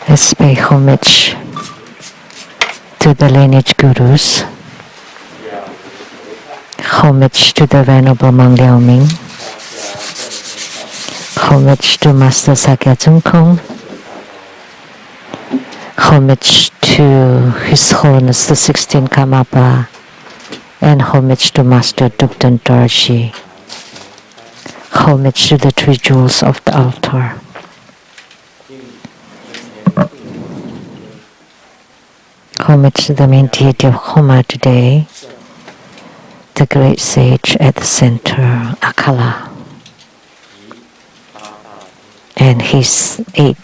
Let's pay homage to the lineage gurus, homage to the Venerable Monk Liao Ming, homage to Master Sakya Tsung, homage to His Holiness the 16th Karmapa, and homage to Master Dukden Dorji. Homage to the three jewels of the altar. Homage to the main deity of Homa today, the great sage at the center, Akala, and his 8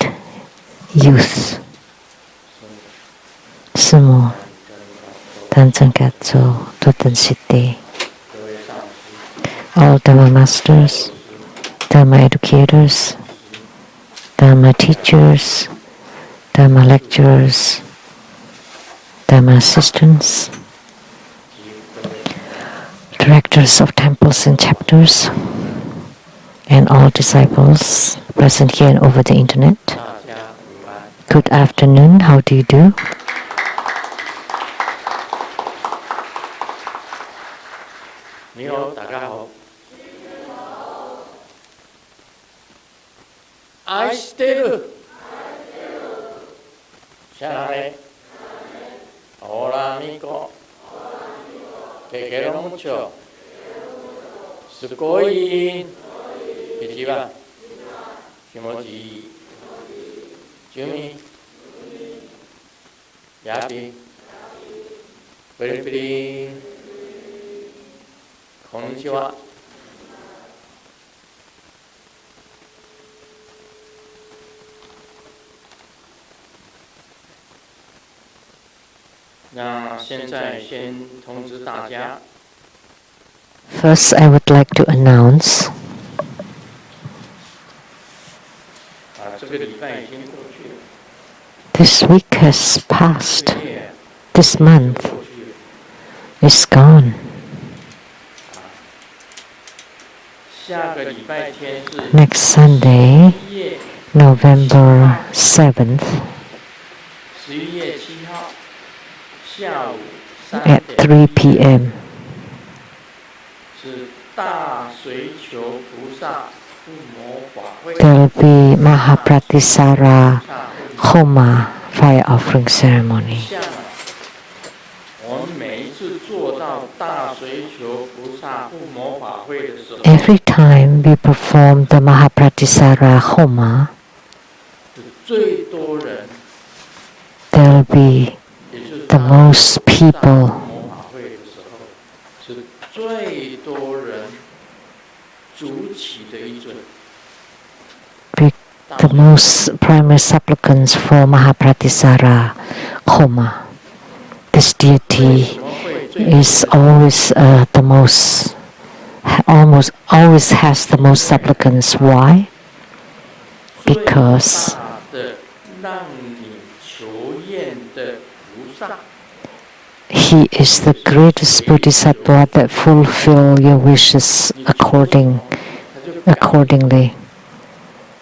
youth, Sumo, Tanzangatsu, Tutansitte, all Dharma masters, Dharma educators, Dharma teachers, Dharma lecturers, Dharma assistants, directors of temples and chapters, and all disciples present here and over the internet. Good afternoon, how do you do? Hola amigo, te quiero mucho. Sukoi, Ichiba, Kimoji, Jumi, Yapi, Piri, Konnichiwa. First, I would like to announce this week has passed. This month is gone. Next Sunday, November 7th, at 3 p.m. there will be Mahapratisara Homa fire offering ceremony. Every time we perform the Mahapratisara Homa, there will be the most people, the most primary supplicants for Mahapratisara Homa. This deity is always always has the most supplicants. Why? Because he is the greatest bodhisattva that fulfill your wishes accordingly.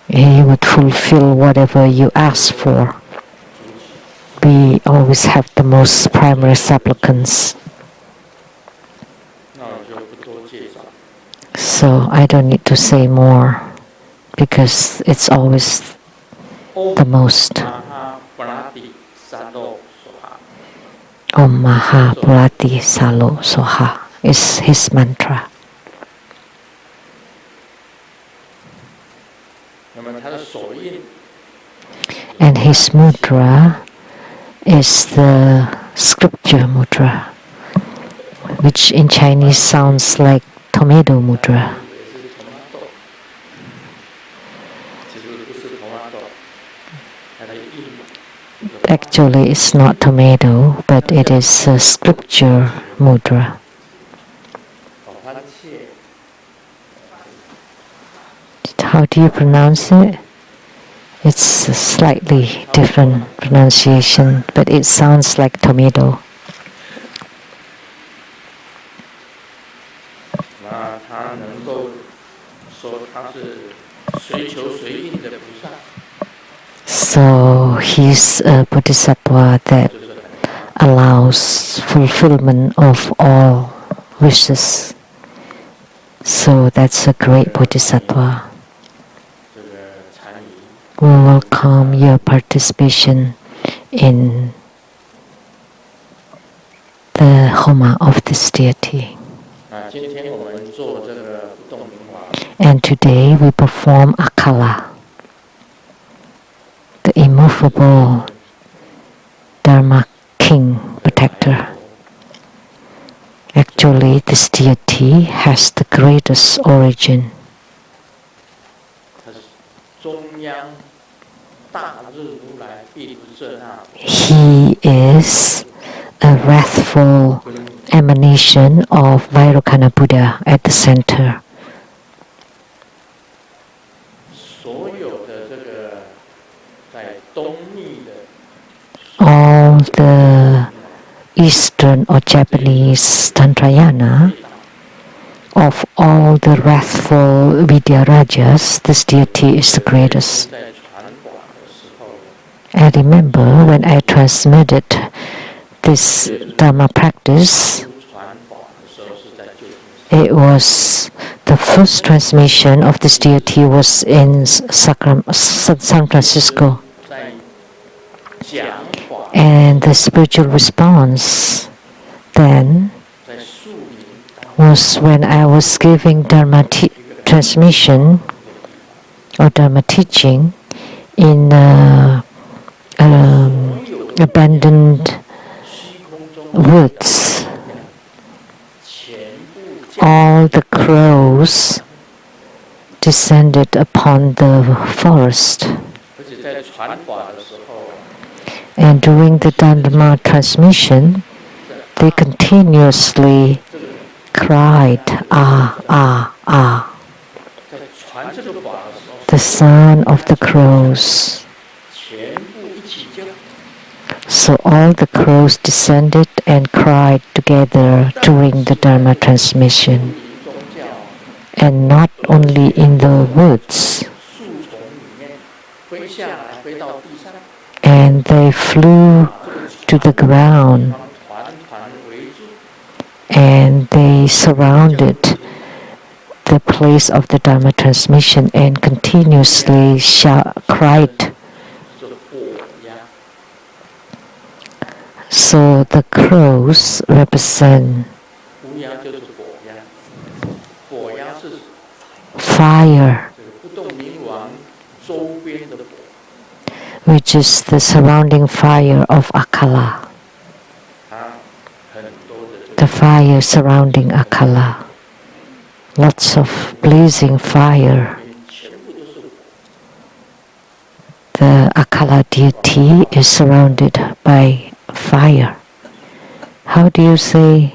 He would fulfill whatever you ask for. We always have the most primary supplicants. So I don't need to say more because it's always the most. Om Maha Purati Salo Soha is his mantra. And his mudra is the scripture mudra, which in Chinese sounds like tomato mudra. Actually, it's not tomato, but it is a scripture mudra. How do you pronounce it? It's a slightly different pronunciation, but it sounds like tomato. So he's a bodhisattva that allows fulfillment of all wishes. So that's a great bodhisattva. We welcome your participation in the Homa of this deity. And today we perform Akala, the immovable Dharma King Protector. Actually, this deity has the greatest origin. He is a wrathful emanation of Vajra Buddha at the center. All the Eastern or Japanese Tantrayana, of all the wrathful Vidyarajas, this deity is the greatest. I remember when I transmitted this Dharma practice, it was the first transmission of this deity was in San Francisco. And the spiritual response then was when I was giving Dharma transmission or Dharma teaching in abandoned woods. All the crows descended upon the forest. And during the Dharma transmission, they continuously cried, ah, ah, ah. The sound of the crows. So all the crows descended and cried together during the Dharma transmission. And not only in the woods. And they flew to the ground and they surrounded the place of the Dharma transmission and continuously cried. So the crows represent fire, which is the surrounding fire of Akala. The fire surrounding Akala. Lots of blazing fire. The Akala deity is surrounded by fire. How do you say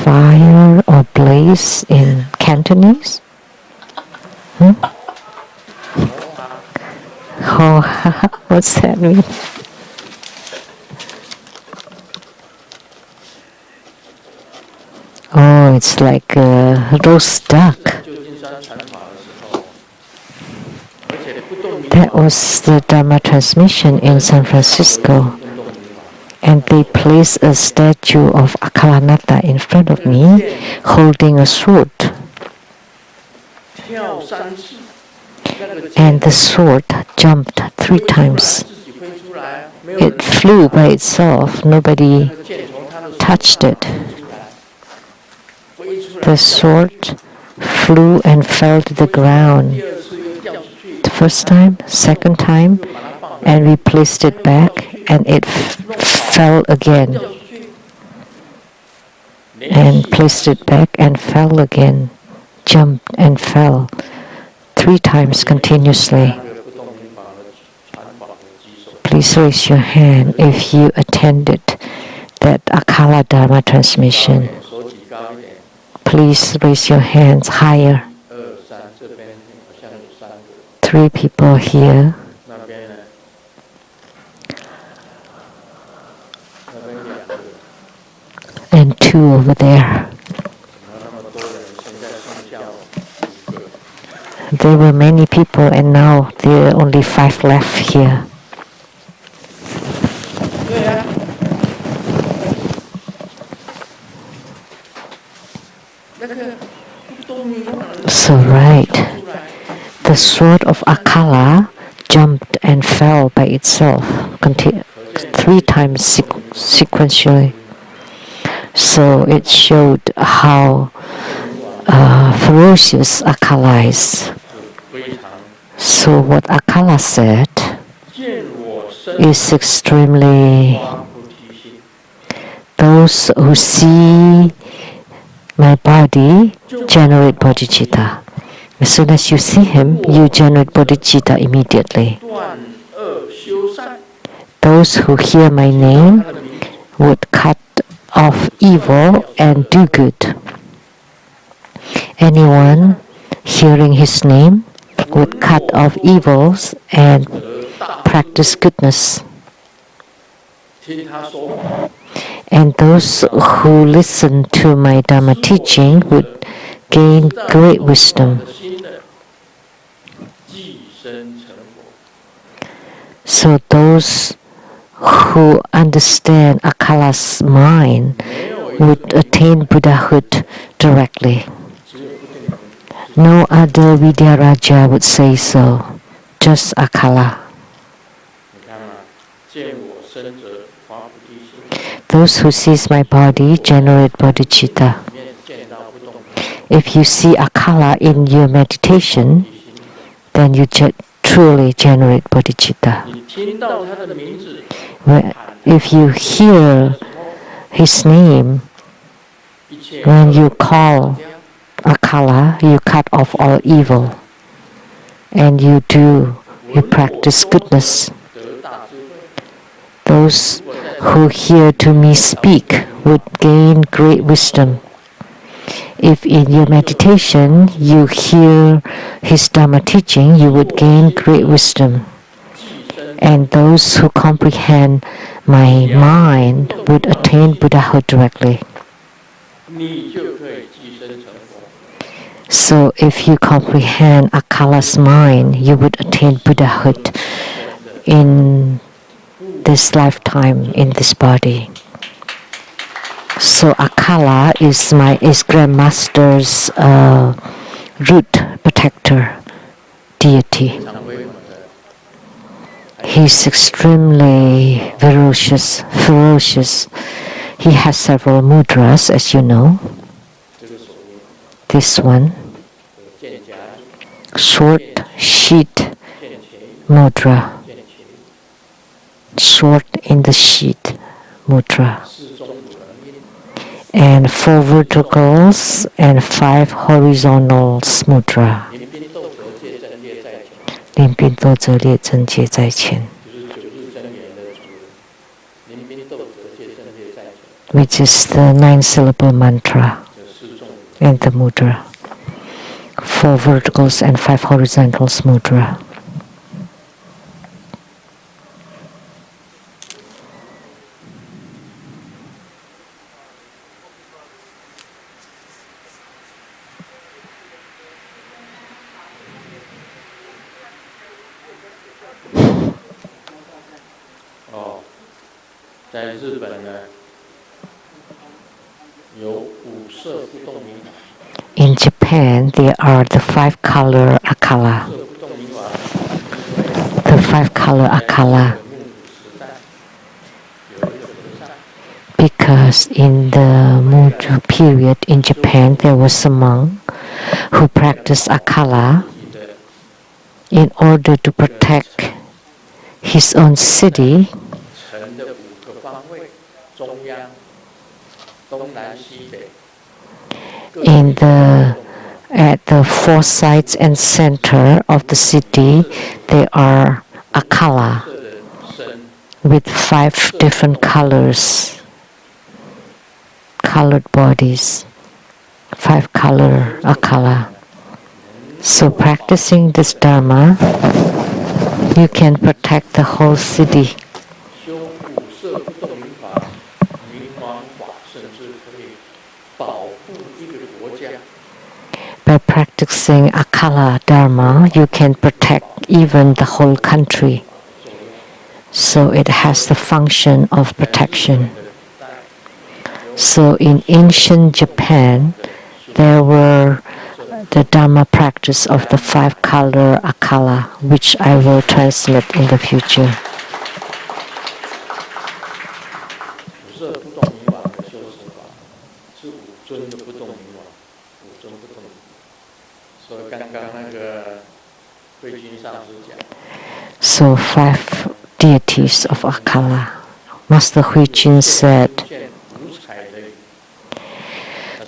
fire or blaze in Cantonese? Oh, what's that mean? Oh, it's like a roast duck. That was the Dharma transmission in San Francisco. And they placed a statue of Akalanata in front of me, holding a sword. And the sword jumped 3 times. It flew by itself. Nobody touched it. The sword flew and fell to the ground. The first time, second time, and we placed it back, and it fell again. And placed it back and fell again. Jumped and fell 3 times continuously. Please raise your hand if you attended that Akala Dharma transmission. Please raise your hands higher. 3 people here. And 2 over there. There were many people, and now there are only 5 left here. 对呀、那个不懂迷惘的 So right, 跳出来， the sword of Akala jumped and fell by itself 3 times sequentially. So it showed how ferocious Akala is. 非常 So what Akala said 见我身 is extremely. 发菩提心， Those who see my body generate bodhicitta. As soon as you see him, you generate bodhicitta immediately. 断恶修善， Those who hear my 他 name 的名字 would cut off evil and do good. Anyone hearing his name would cut off evils and 得大 practice goodness. 听他说话， And those who listen to my Dharma teaching would gain great wisdom. 的心的寄生成佛， So those who understand Akala's mind 没有一 would attain Buddhahood directly. 只有不定人。 No other Vidyaraja would say so, just Akala. 你看嘛，见我身者发菩提心， Those who sees my body generate bodhicitta. 里面见到不动的 If you see Akala in your meditation, 菩提心， then you truly generate bodhicitta. 你听到他的名字， If you hear his name, 一切 when you call Akala, you cut off all evil. And you practice goodness. 得大智慧。 Those who hear to me speak would gain great wisdom. If in your meditation you hear his Dharma teaching, you would gain great wisdom. 寄生 And those who comprehend my mind would attain Buddhahood directly. 你就可以寄生成佛。 So if you comprehend Akala's mind, you would attain Buddhahood in this lifetime, in this body. So Akala is Grandmaster's root protector deity. 常威猛的， He's extremely ferocious. He has several mudras, as you know. 这个手印， This one, 剑夹、 short sheet 剑琴、 mudra, 剑琴， short in the sheet mudra, 四中五人音， and 4 verticals and 5 horizontals mudra. 临兵斗则戒阵列在前，临兵斗则列阵戒在前, 就是九日真言的主人。临兵斗则戒阵列在前， which is the 9-syllable mantra 这四中五人。 and the mudra. 4 verticals and 5 horizontals mudra.哦，在日本呢，有五色不动明法。 In Japan, there are the 5-color Akala. 色不动明法， The 5-color 在 Akala. 日本幕府时代，有一个和尚， Because in the Muju period in Japan, there was a monk who practiced Akala 自己的 in order to protect his own city 城的5个方位，中央、东南西北，各 in 有 the 一个 at the 4 sides and center of the city. There are Akala 色的身， with 5 different colored bodies, 5-color Akala. So practicing this Dharma, you can protect the whole city. 修五色不动明法，明王法甚至可以保护一个国家。 By practicing Akala Dharma, you can protect even the whole country. So it has the function of protection. So in ancient Japan, there were the Dharma practice of the 5-color Akala, which I will translate in the future. So 5 deities of Akala. Master Huijin said,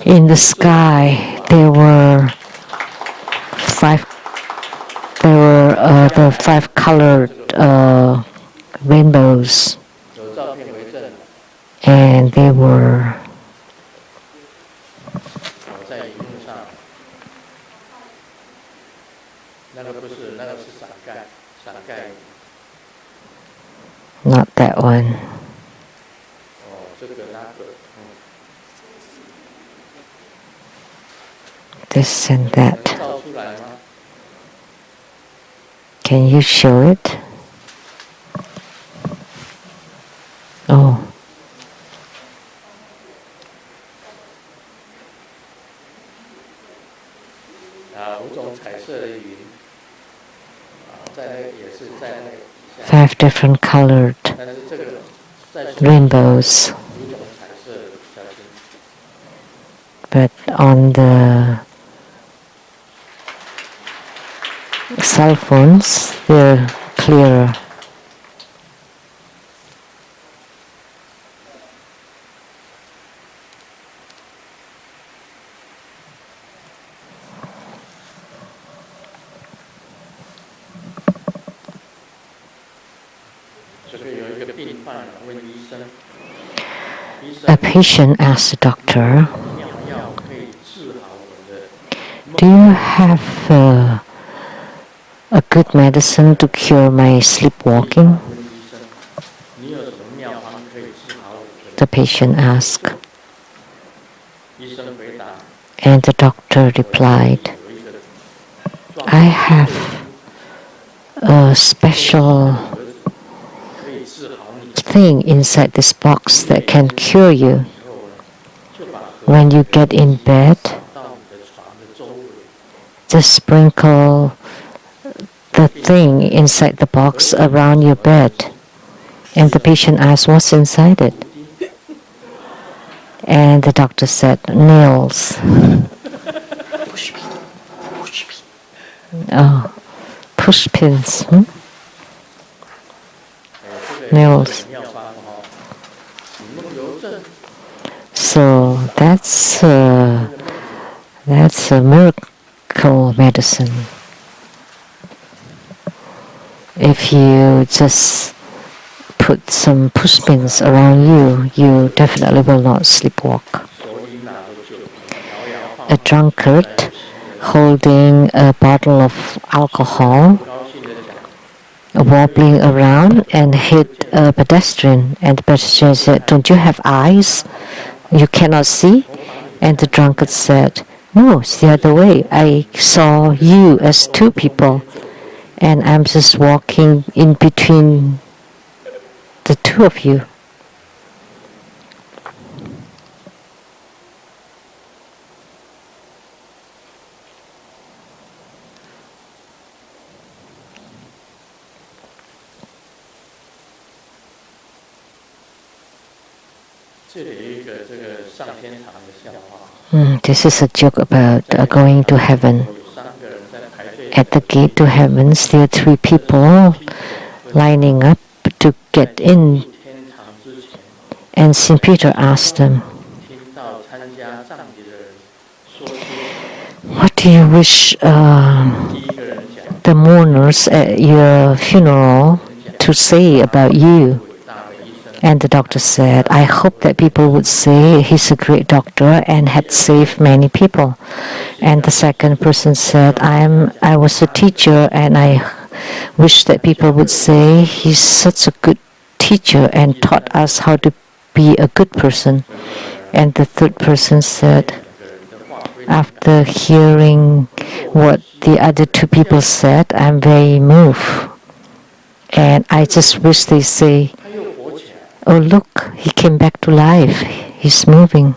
in the sky there were the 5-colored rainbows, and they were not that one. This and that. Can you show it? Oh. Five different colored rainbows. But on the cell phones, they're clearer. A patient asked the doctor, do you have a good medicine to cure my sleepwalking? The patient asked. And the doctor replied, I have a special thing inside this box that can cure you. When you get in bed, just sprinkle the thing inside the box around your bed. And the patient asked, what's inside it? And the doctor said, nails. Oh, push pins. Nails. So that's a miracle medicine. If you just put some push pins around you, you definitely will not sleepwalk. A drunkard holding a bottle of alcohol, wobbling around and hit a pedestrian, and the pedestrian said, don't you have eyes? You cannot see? And the drunkard said, no, it's the other way. I saw you as 2 people, and I'm just walking in between the 2 of you. This is a joke about going to heaven. At the gate to heavens, there are 3 people lining up to get in. And St. Peter asked them, what do you wish the mourners at your funeral to say about you? And the doctor said, I hope that people would say he's a great doctor and had saved many people. And the second person said, I was a teacher and I wish that people would say he's such a good teacher and taught us how to be a good person. And the third person said, After hearing what the other two people said, I'm very moved. And I just wish they say, oh look, he came back to life. He's moving.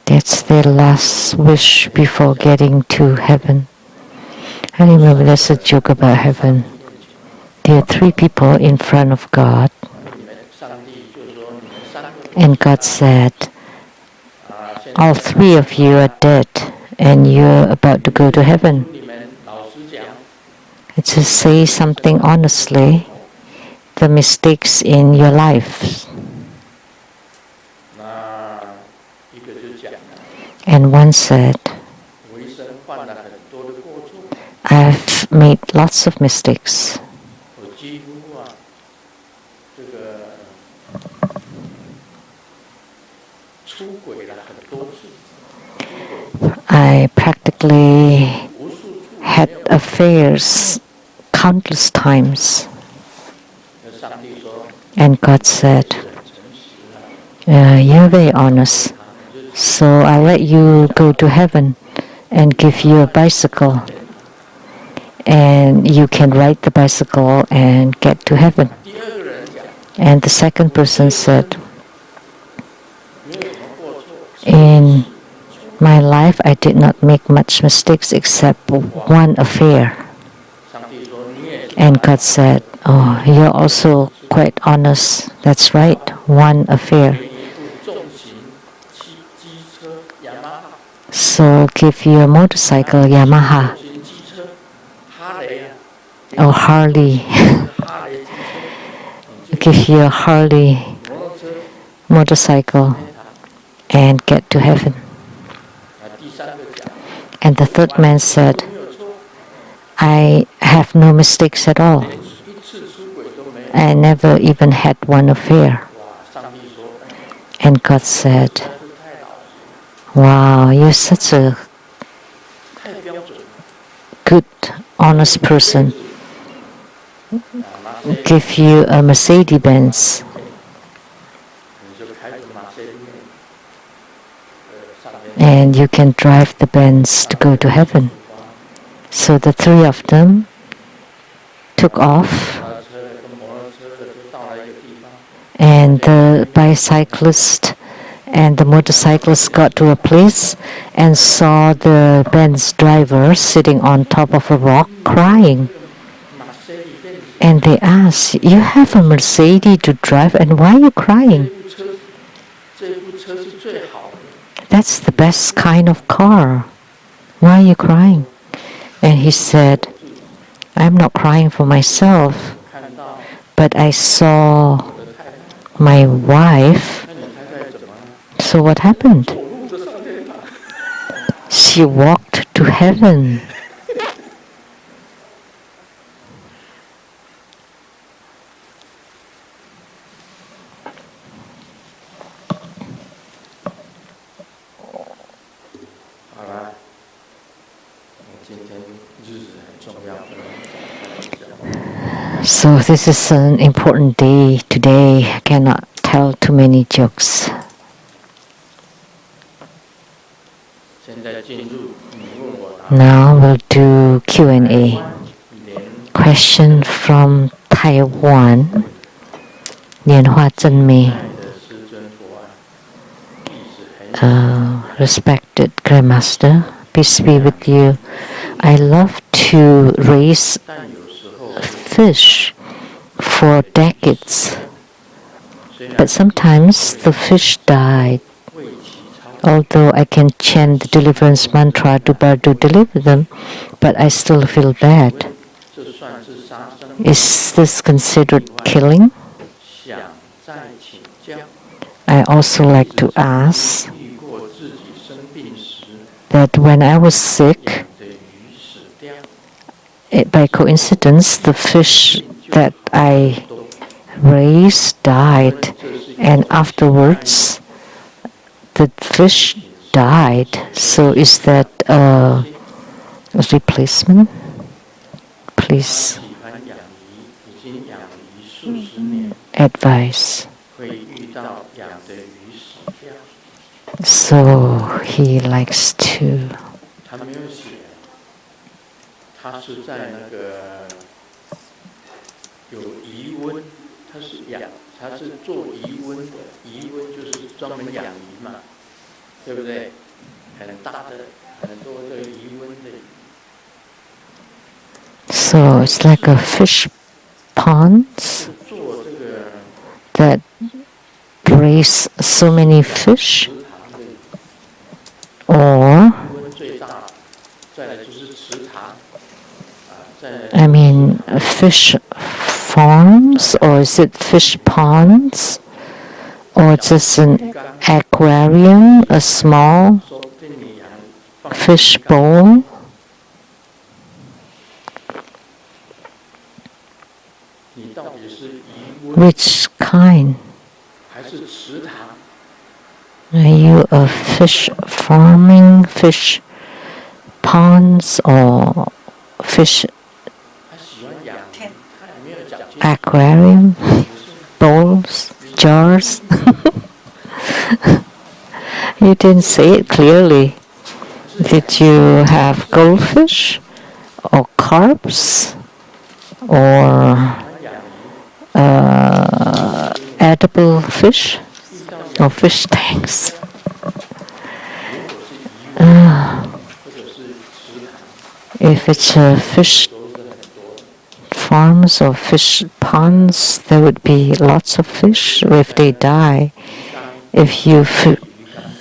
That's their last wish before getting to heaven. I remember there's a joke about heaven. There are three people in front of God. And God said, all three of you are dead and you're about to go to heaven. To say something honestly, the mistakes in your life. And one said, I've made lots of mistakes. I practically had affairs countless times. And God said, you're very honest, so I'll let you go to heaven and give you a bicycle. And you can ride the bicycle and get to heaven. And the second person said, in my life I did not make much mistakes except one affair. And God said, oh, you're also quite honest. That's right, one affair. So give you a motorcycle, Yamaha, or Harley. Give you a Harley motorcycle and get to heaven. And the third man said, I have no mistakes at all. I never even had one affair. And God said, wow, you're such a good, honest person. Give you a Mercedes-Benz. And you can drive the Benz to go to heaven. So the three of them took off. And the bicyclist and the motorcyclist got to a place and saw the Benz driver sitting on top of a rock crying. And they asked, you have a Mercedes to drive and why are you crying? That's the best kind of car. Why are you crying? And he said, I'm not crying for myself, but I saw my wife. So what happened? She walked to heaven. So this is an important day today. I cannot tell too many jokes. Now we'll do Q&A. Question from Taiwan. Nianhua Zhenmei. Respected Grandmaster, peace be with you. I love to raise fish for decades, but sometimes the fish died. Although I can chant the deliverance mantra to deliver them, but I still feel bad. Is this considered killing? I also like to ask that when I was sick, by coincidence, the fish that I raised died, and afterwards the fish died. So is that a replacement? Please advise. So he likes to. 他没有写，他是在那个有疑温，他是做疑温的，疑温就是专门养鱼嘛，对不对？很大的很多的疑温的鱼。So it's like a fish ponds that raise so many fish, or I mean fish farms, or is it fish ponds, or just an aquarium, a small fish bowl? Which kind? Are you a fish farming, fish ponds, or fish aquarium, bowls, jars? You didn't say it clearly. Did you have goldfish or carps or edible fish or fish tanks? If it's a fish farms or fish ponds, there would be lots of fish. If they die, if you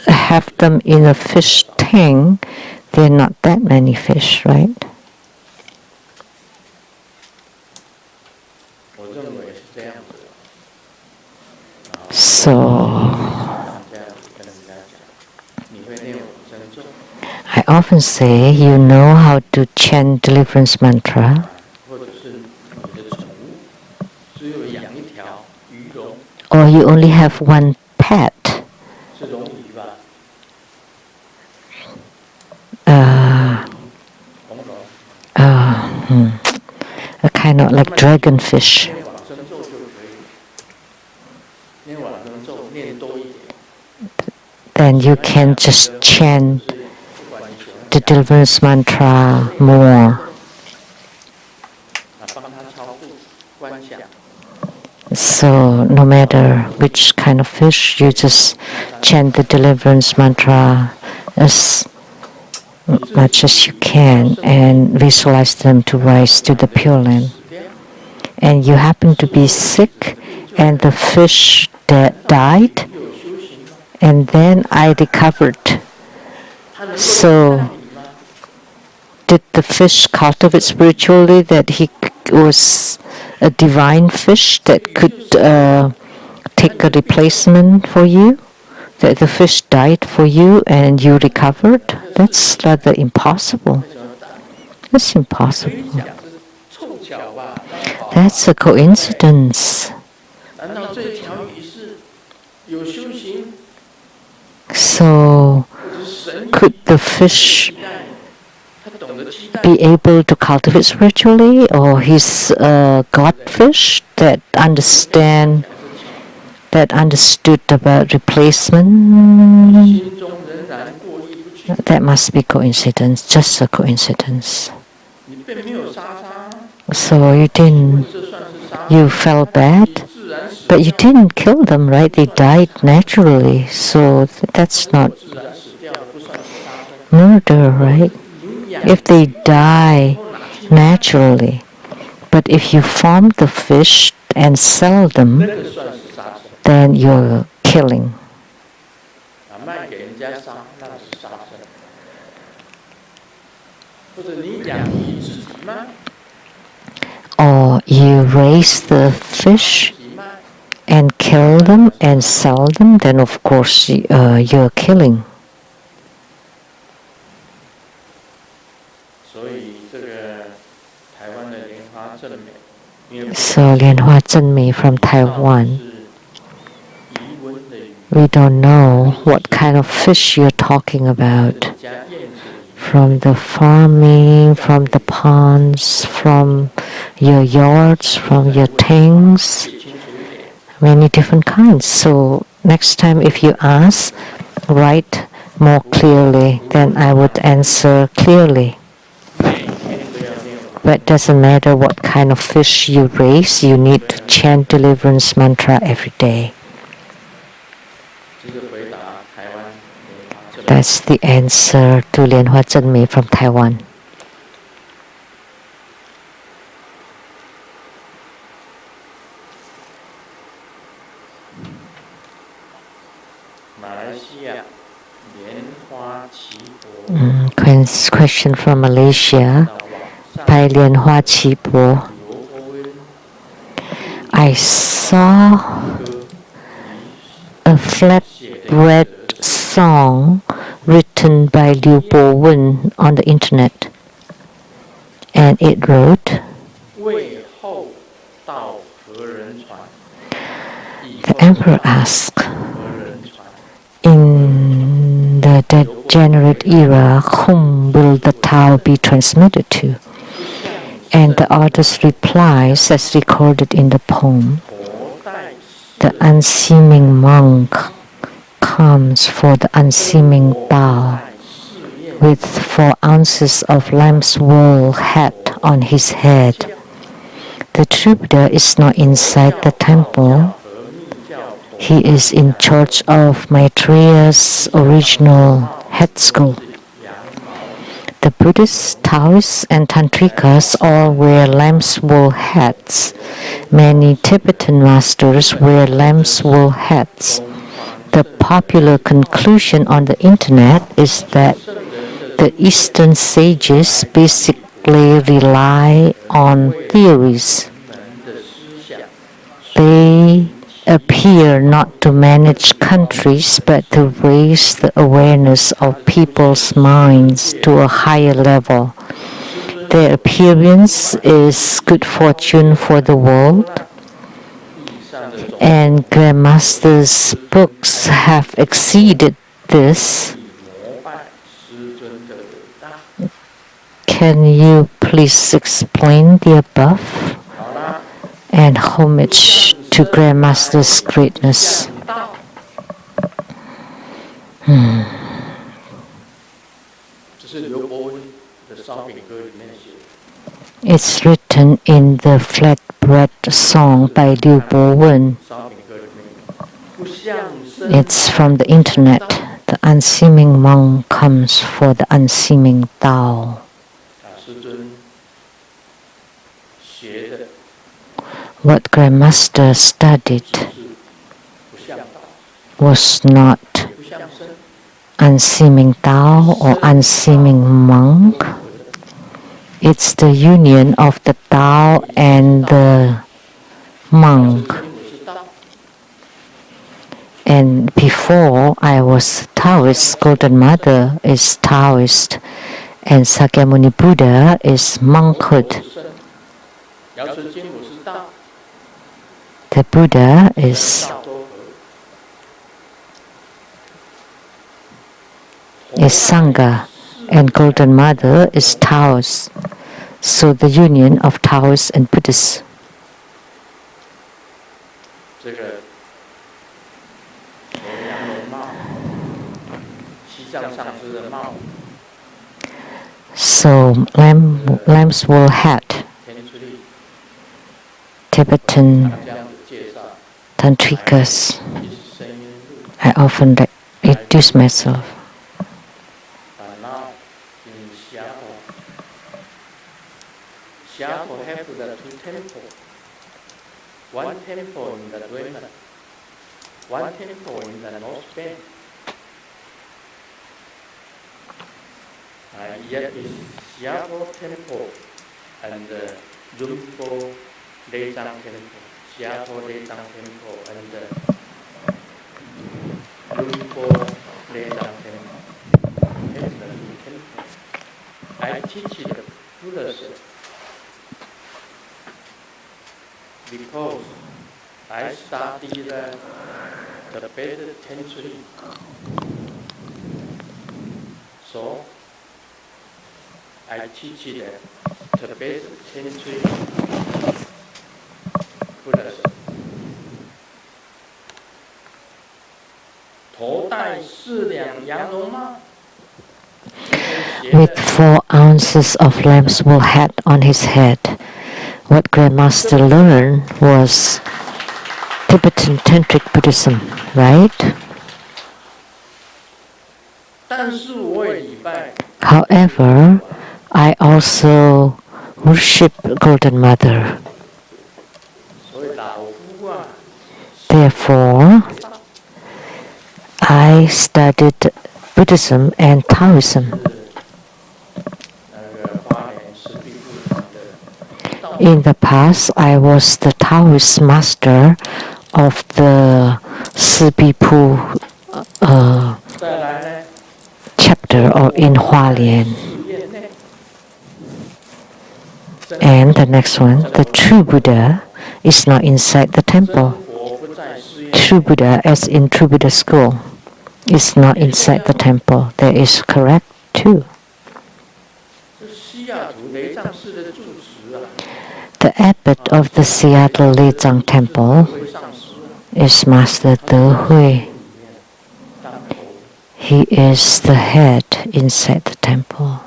have them in a fish tank, there are not that many fish, right? So I often say, you know how to chant deliverance mantra, or you only have one pet. A kind of like dragonfish. Then you can just chant the deliverance mantra more. So no matter which kind of fish, you just chant the deliverance mantra as much as you can and visualize them to rise to the Pure Land. And you happen to be sick and the fish that died, and then I recovered. So did the fish cultivate spiritually that he was a divine fish that could take a replacement for you? That the fish died for you and you recovered? That's rather impossible. That's impossible. That's a coincidence. So, could the fish be able to cultivate spiritually, or he's a god fish that understood about replacement? That must be coincidence, just a coincidence. So you felt bad, but you didn't kill them, right? They died naturally, so that's not murder, right? If they die naturally, but if you farm the fish and sell them, then you're killing. Or you raise the fish and kill them and sell them, then of course you're killing. So Lianhua Zhenmei from Taiwan, we don't know what kind of fish you're talking about. From the farming, from the ponds, from your yards, from your tanks, many different kinds. So next time if you ask, write more clearly, then I would answer clearly. 每天都要念完。 But it doesn't matter what kind of fish you raise, you need to chant deliverance mantra every day. 这是回答台湾莲花正美。 That's the answer to Lianhua Zhenmei from Taiwan. 马来西亚莲花齐佛 Question from Malaysia 到网上 by Lianhua Qibo. 罗伯温 I saw 歌 a 写的 flatbread song written by Liu Bo-wen on the internet. And it wrote, 为后到何人传？ the emperor asked, 何人传？ in the degenerate era, whom will the Tao be transmitted to? And the author's replies, as recorded in the poem, 佛代 the unseeming monk comes for the unseeming Tao with 4 ounces of lamb's wool hat on his head. The true Buddha is not inside the temple. He is in charge of Maitreya's original head school. The Buddhists, Taoists, and Tantrikas all wear lamb's wool hats. Many Tibetan masters wear lamb's wool hats. The popular conclusion on the internet is that the Eastern sages basically rely on theories. They appear not to manage countries but to raise the awareness of people's minds to a higher level. Their appearance is good fortune for the world, and Grandmaster's books have exceeded this. Can you please explain the above? And homage to Grandmaster's greatness. It's written in the flatbread song by Liu Bo-wen. It's from the internet. The unseeming monk comes for the unseeming Tao. What Grandmaster studied was not unseeming Tao or unseeming monk. It's the union of the Tao and the monk. And before I was Taoist, Golden Mother is Taoist, and Sakyamuni Buddha is monkhood. The Buddha is Sangha, and Golden Mother is Taoist. So the union of Taoists and Buddhists. So lamb's wool hat, Tibetan Tantrikas. I often introduce myself. Seattle have the 2 temples. One temple in the Dwemer, one temple in the North Bend. Yet is Seattle Temple and Lumpo Lezang Temple, Seattle Lezang Temple and Lumpo Lezang Temple. That's the 2 temples. I teach the Buddhism because I studied the Tibetan Tantra. So I teach the Tibetan Tantra Buddhism. with 4 ounces of lamb's wool hat on his head. What Grandmaster learned was Tibetan Tantric Buddhism, right? However, I also worship Golden Mother. Therefore, I studied Buddhism and Taoism. In the past, I was the Taoist master of the Sibipu chapter or in Hualien. And the next one, the true Buddha is not inside the temple. True Buddha, as in True Buddha school, is not inside the temple. That is correct too. The abbot of the Seattle Leizang Temple is Master De Hui. He is the head inside the temple.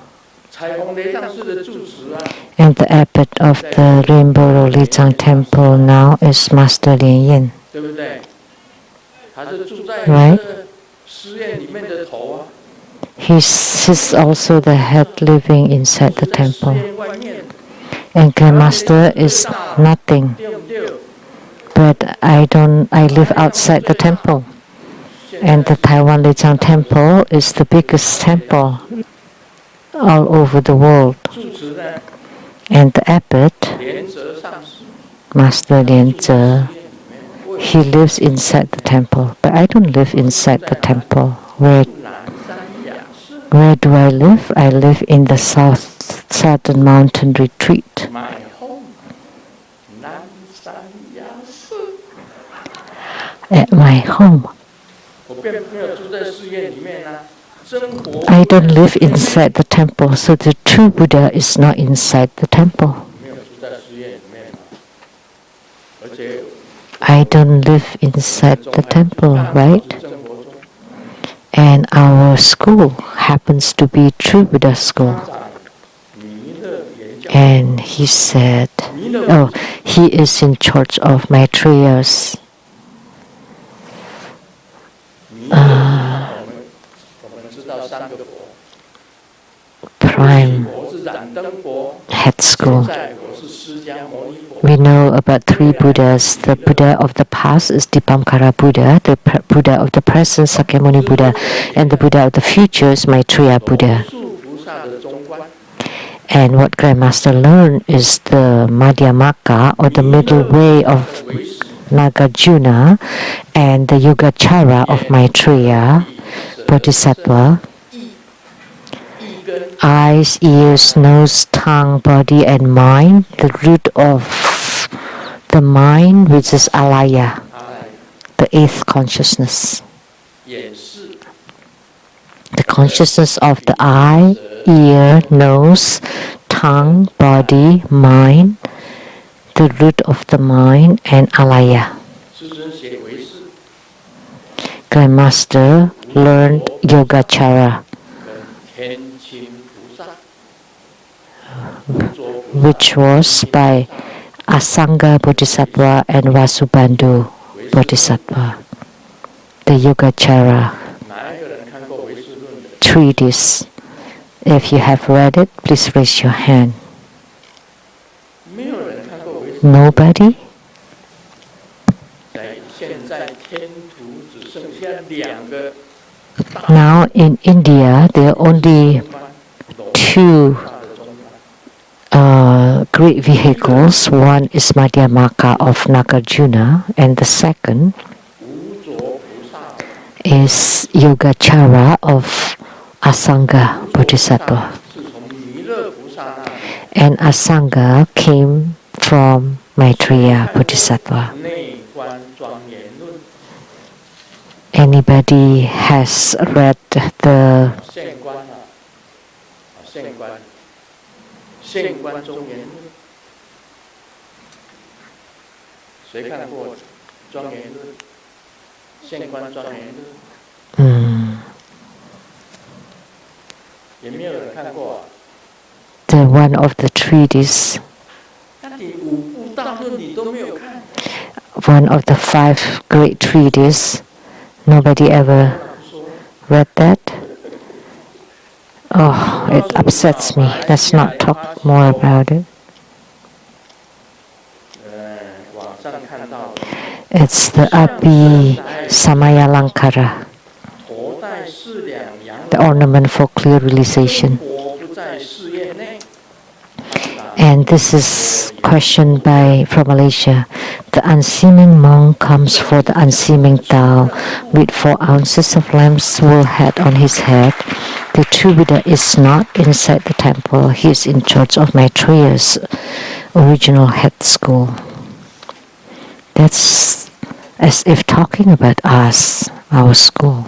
And the abbot of the Rainbow Leizang Temple now is Master Lien Yin. Right? He's also the head living inside the temple. And Grandmaster is nothing. But I live outside the temple. And the Taiwan Leizang Temple is the biggest temple all over the world. And the abbot, Master Lianze, he lives inside the temple. But I don't live inside the temple. Where do I live? I live in the southern mountain retreat. At my home. I don't live inside the temple, so the true Buddha is not inside the temple. I don't live inside the temple, right? And our school happens to be True Buddha school. And he said, he is in charge of Maitreya's prime head school. We know about 3 Buddhas. The Buddha of the past is Dipamkara Buddha, the Buddha of the present Sakyamuni Buddha, and the Buddha of the future is Maitreya Buddha. And what Grandmaster learned is the Madhyamaka, or the middle way of Nagarjuna, and the Yogacara of Maitreya Bodhisattva. Eyes, ears, nose, tongue, body, and mind. The root of the mind, which is alaya, the 8th consciousness. The consciousness of the eye, ear, nose, tongue, body, mind, the root of the mind, and alaya. Grandmaster learned Yogacara, which was by Asanga Bodhisattva and Vasubandhu Bodhisattva. The Yogacara treatise. If you have read it, please raise your hand. Nobody? Now in India, there are only 2 great vehicles. One is Madhyamaka of Nagarjuna, and the second is Yogacara of Asanga Bodhisattva. And Asanga came from Maitreya Bodhisattva. Anybody has read the 也没有人看过啊。 The one of the treaties, 那你五部大论你都没有看？ one of the 5 great treaties, nobody ever read that? Oh, it upsets me. Let's not talk more about it. 网上看到的 It's the Abhi Samayalankara, 头戴四两羊 the ornament for clear realization. 活不在事业内。 And this is questioned from Malaysia. The unseeming monk comes for the unseeming Tao with 4 ounces of lamb's wool hat on his head. The true Buddha is not inside the temple. He is in charge of Maitreya's original head school. That's as if talking about us, our school.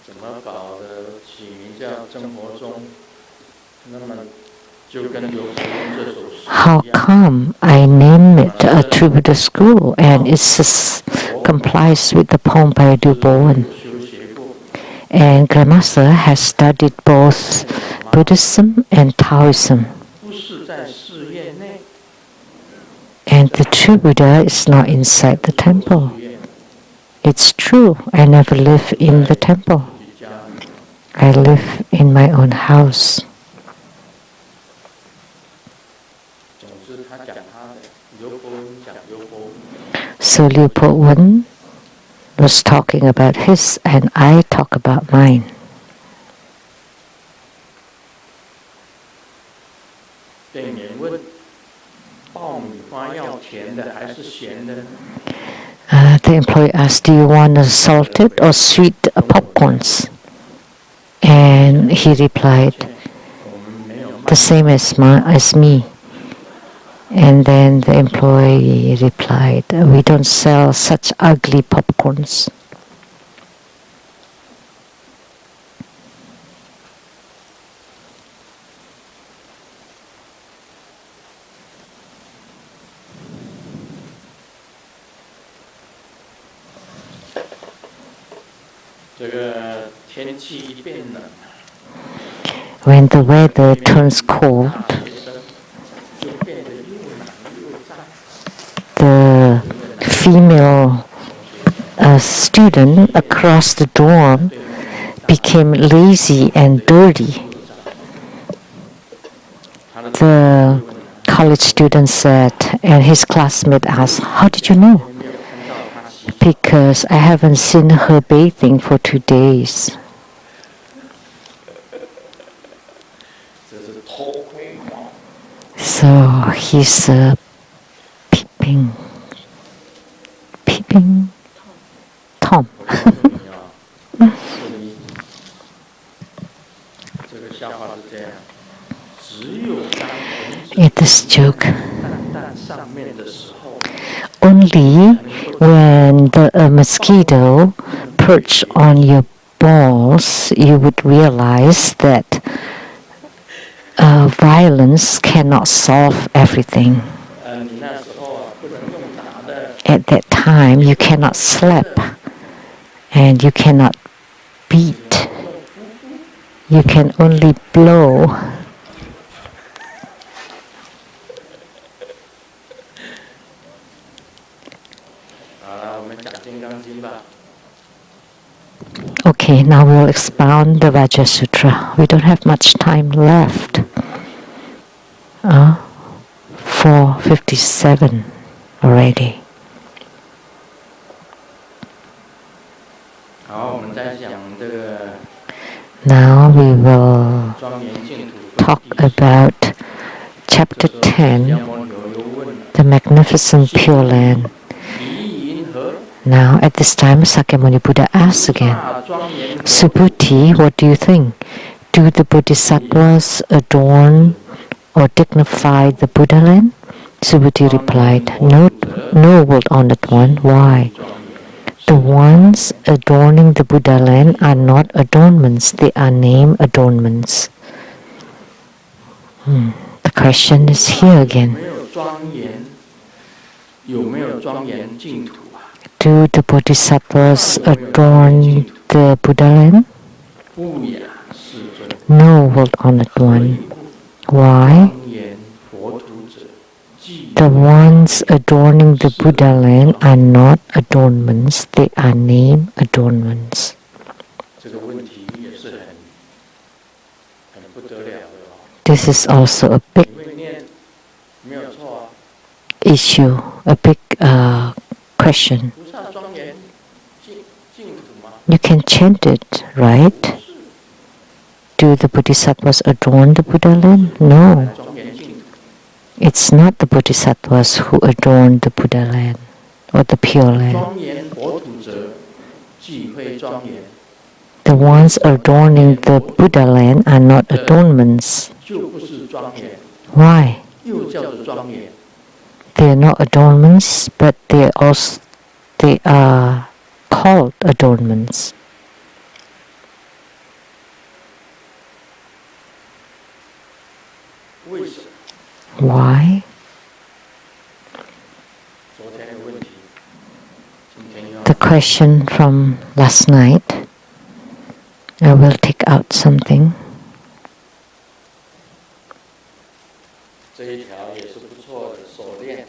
怎么搞的？起名叫生活中，那么就跟刘伯温这首诗 How 一样。 come I name it a tribute to school and it complies with the poem by Du Bowen? 修学过， And Grandmaster has studied both Buddhism and Taoism. 不是在事业内。 And the true Buddha is not inside the temple. It's true, I never live in the temple. I live in my own house. 总之，他讲他的，刘伯温讲刘伯温。 So Liu Po Wen was talking about his, and I talk about mine. 店员问：爆米花要甜的还是咸的？ The employee asked, "Do you want salted or sweet popcorns?" And he replied, 我们没有卖 "The same as me." And then the employee replied, "We don't sell such ugly popcorns." 这个天气一变冷， When the weather turns cold, 大学生就变得又懒又脏。 the female student across the dorm became lazy and dirty. The college student said, and his classmate asked, "How did you know?" "Because I haven't seen her bathing for 2 days." 这是偷窥狂。 So he's peeping Tom. 这个笑话是这样：只有当蚊子 In this joke, 蛋上面的时候， only when the mosquito perch on your balls, you would realize that violence cannot solve everything. 你那时候啊不能用打的， At that time, you cannot slap and you cannot beat. You can only blow. 好了，我们讲《金刚经》吧。 Okay, now we'll expound the Vajra Sutra. We don't have much time left. 4:57 already. 好，我们再讲这个 Now we will 庄严净土 talk about chapter 10, 鸠摩罗又问： the magnificent Pure Land. 疑云何？ Now at this time, Sakyamuni Buddha asks again, 大庄严何？ Subhuti, what do you think? Do the Bodhisattvas adorn or dignify the Buddha land? Subhuti replied, No, noble honored one. Why? The ones adorning the Buddha land are not adornments, they are name adornments. The question is here again. 没有庄严有没有庄严净土啊？ Do the bodhisattvas adorn the Buddha land? 不呀，世尊。 No, world honored one. Why? 庄严佛土者，即 The ones adorning the Buddha land are not adornments, they are name adornments. 这个问题也是很不得了的哦。 This is also a big 你会念没有错啊。 issue, a big question. 菩萨庄严净土吗？ You can chant it, right? Do the bodhisattvas adorn the Buddha land? No. 庄严净土。 It's not the bodhisattvas who adorn the Buddha land or the Pure land. 庄严佛土者，即会庄严。 The ones adorning the Buddha land are not adornments. 就不是庄严， Why? 又叫做庄严。 They are not adornments, but they are called adornments. 为什么？ Why? 昨天的问题，今天要 The question from last night. I will take out something. 这一条也是不错的手链，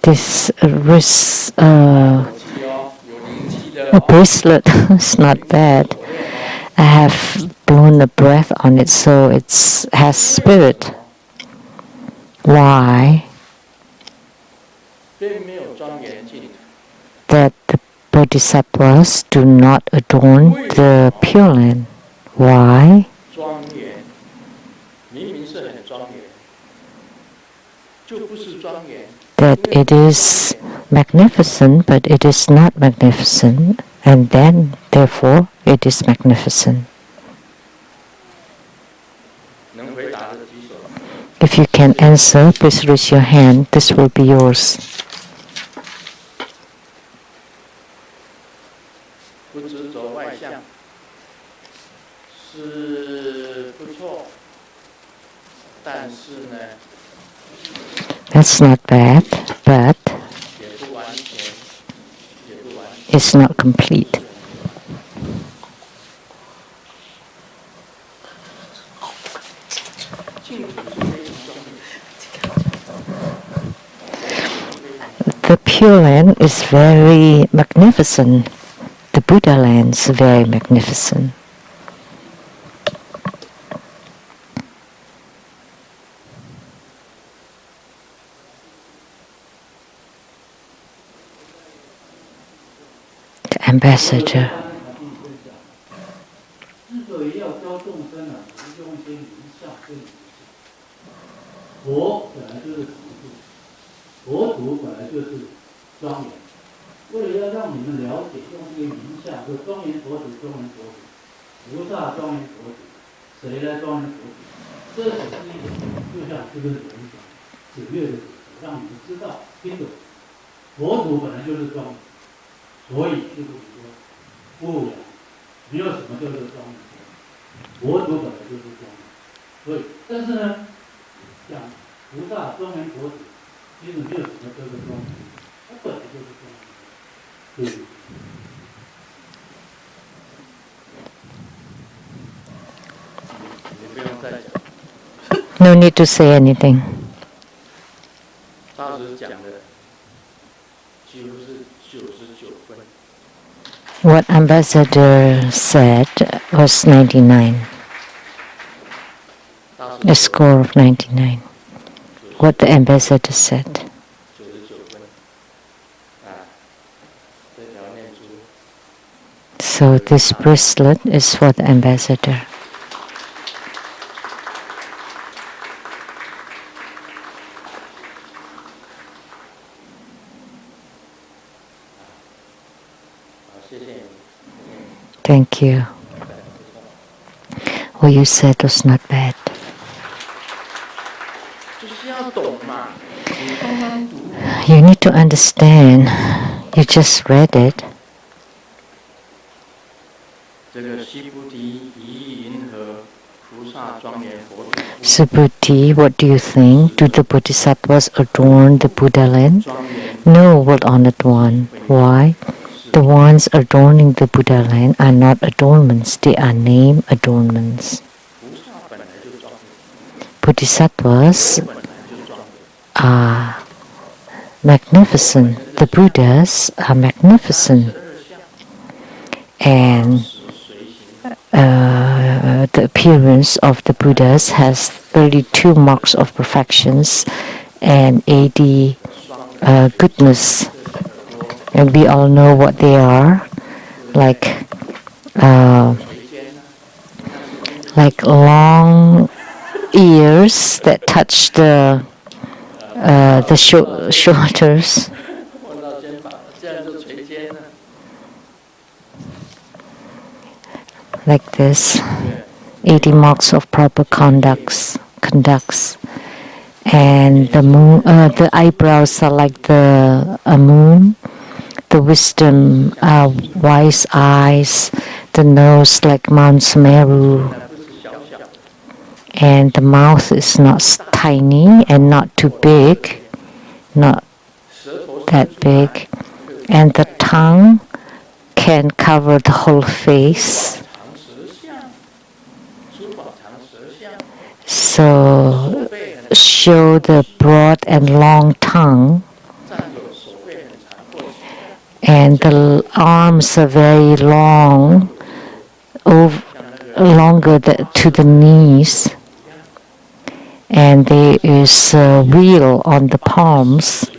This wrist 有气哦，有灵气的 a 哦。 bracelet is not bad. 手链哦， I have blown a breath on it, so it has spirit. Why? 并没有庄严净土。 That the bodhisattvas do not adorn the Pure Land. Why? 庄严，明明是很庄严，就不是庄严。 That it is magnificent, but it is not magnificent, and then, therefore, it is magnificent. 能回答的举手。 If you can answer, please raise your hand. This will be yours. 不执着外相，是不错，但是呢， That's not bad, but 也不完全，也不完全。 it's not complete. 净土是非常庄严。 The Pure Land is very magnificent. The Buddha land is very magnificent. The ambassador. 之所以要教众生啊，只是用一些名相对名相。佛本来就是常住，佛土本来就是庄严。为了要让你们了解，用这些名相，说庄严佛土，庄严佛土，菩萨庄严佛土，谁来庄严佛土？这只是一种，就像这个人讲，指略的指，让你们知道听懂。佛土本来就是庄严，所以就是说，不呀。没有什么叫做庄严，佛土本来就是庄严，所以，但是呢，讲菩萨庄严佛土，其实没有什么叫做庄严，它本来就是庄严，对。你不用再讲， No need to say anything. 大师讲的几乎是99分。 What ambassador said was 99. 大 A 师 score of 99. What the ambassador said. 99分。啊，这条念珠 So this bracelet is for the ambassador. 好，谢谢你。 Thank you. What you said was not bad. 就是要懂嘛，你刚刚读。 You need to understand. You just read it. 这个西菩提一银河菩萨庄严佛土， Subhuti, what do you think? Do the bodhisattvas adorn the Buddha land? 庄严 No, world-honored one. Why? The ones adorning the Buddha land are not adornments, they are name adornments. Bodhisattvas are magnificent. The Buddhas are magnificent. And the appearance of the Buddhas has 32 marks of perfections and 80 goodness. And we all know what they are, like long ears that touch the shoulders. Like this, 80 marks of proper conducts, and the moon. The eyebrows are like the moon. The wisdom, wise eyes. The nose like Mount Sumeru, and the mouth is not tiny and not too big, not that big, and the tongue can cover the whole face. So show the broad and long tongue, and the arms are very long, longer to the knees, and there is a wheel on the palms.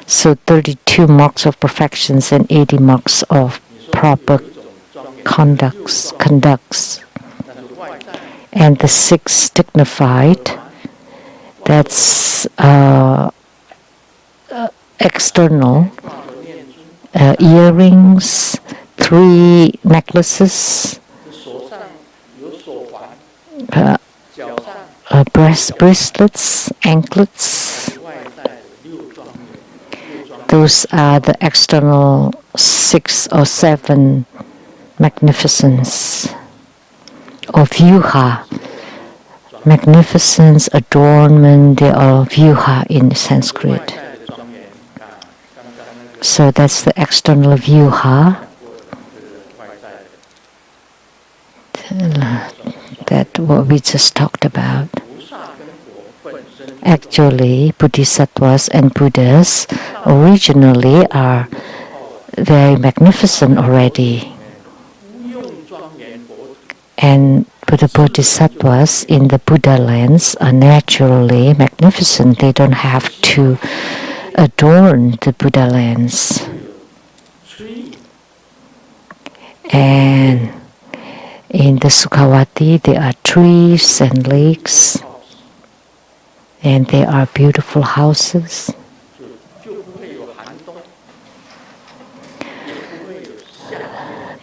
So 32 marks of perfections and 80 marks of proper conducts. And the 6 dignified, that's external, earrings, 3 necklaces, bracelets, anklets. Those are the external 6 or 7 magnificence, or vyuha. Magnificence, adornment, they are vyuha in Sanskrit. So that's the external vyuha. That what we just talked about. Actually, Bodhisattvas and Buddhas originally are very magnificent already. And the Bodhisattvas in the Buddha lands are naturally magnificent. They don't have to adorn the Buddha lands. And in the Sukhavati, there are trees and lakes, and there are beautiful houses.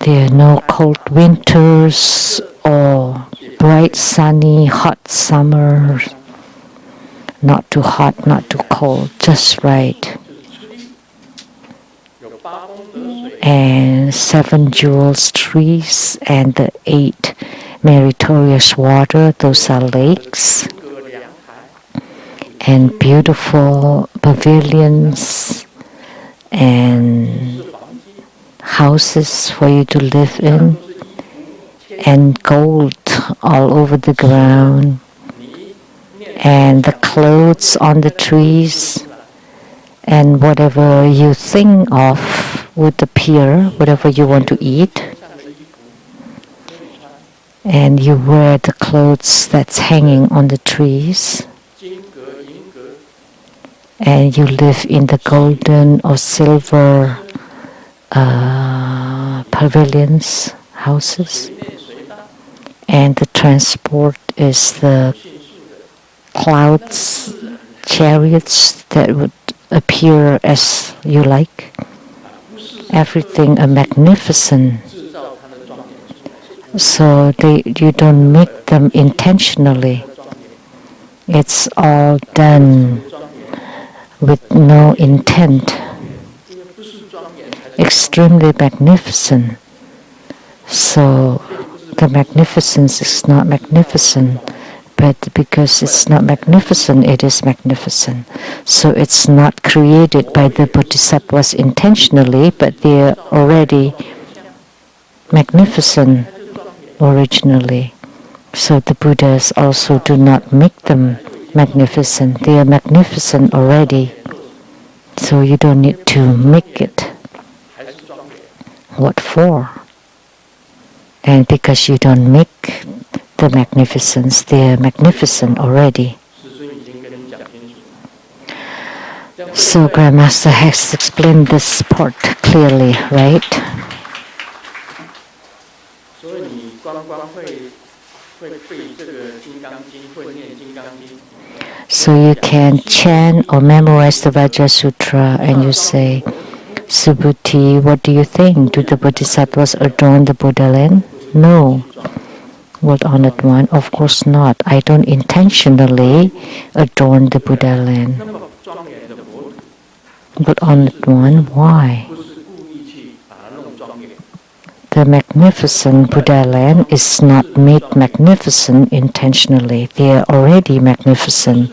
There are no cold winters or bright, sunny, hot summers. Not too hot, not too cold, just right. And 7 jewels trees and the 8 meritorious water, those are lakes. And beautiful pavilions and houses for you to live in, and gold all over the ground, and the clothes on the trees, and whatever you think of would appear, whatever you want to eat. And you wear the clothes that's hanging on the trees, and you live in the golden or silver pavilions, houses, and the transport is the clouds, chariots that would appear as you like. Everything a magnificent. So you don't make them intentionally. It's all done with no intent. Extremely magnificent. So the magnificence is not magnificent but because it's not magnificent, it is magnificent. So it's not created by the bodhisattvas intentionally, but they're already magnificent originally. So the Buddhas also do not make them magnificent. They are magnificent already. So you don't need to make it. What for? And because you don't make the magnificence, they are magnificent already. So Grandmaster has explained this part clearly, right? So you can chant or memorize the Vajra Sutra and you say, Subhuti, what do you think? Do the Bodhisattvas adorn the Buddha land? No. What Honored One? Of course not. I don't intentionally adorn the Buddha land. But Honored One, why? The magnificent Buddha land is not made magnificent intentionally. They are already magnificent.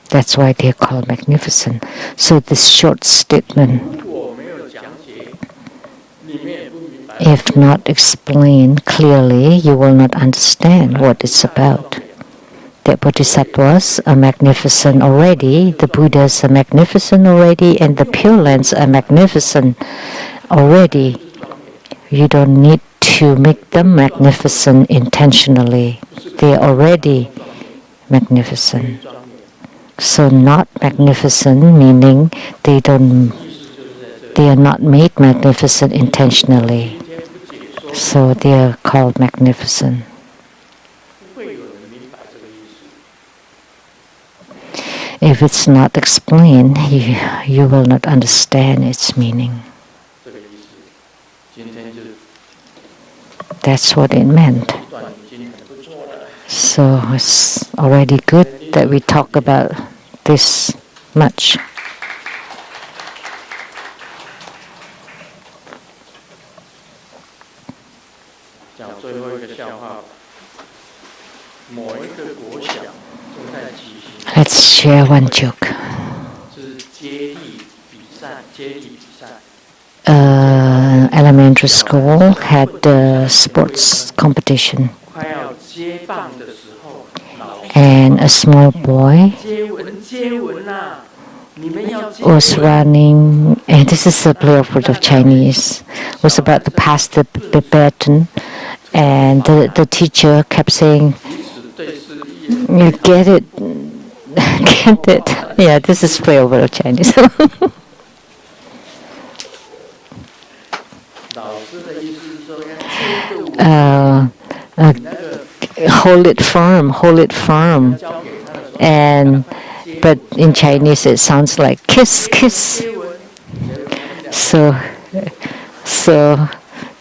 That's why they are called magnificent. So this short statement, if not explained clearly, you will not understand what it's about. The Bodhisattvas are magnificent already, the Buddhas are magnificent already, and the Pure Lands are magnificent already. You don't need to make them magnificent intentionally. They are already magnificent. So not magnificent meaning they are not made magnificent intentionally. So they are called magnificent. If it's not explained, you will not understand its meaning. That's what it meant. So it's already good that we talk about this much. Let's share one joke. Elementary school had a sports competition, and a small boy was running, and this is a play of word of Chinese, was about to pass the baton, and the teacher kept saying, "You get it, get it." Yeah, this is play of word of Chinese. Hold it firm, and but in Chinese it sounds like kiss, kiss. So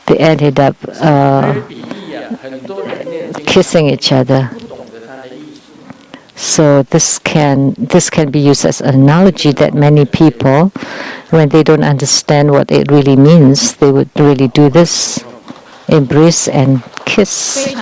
they ended up kissing each other. So this can be used as an analogy that many people, when they don't understand what it really means, they would really do this, embrace and kiss.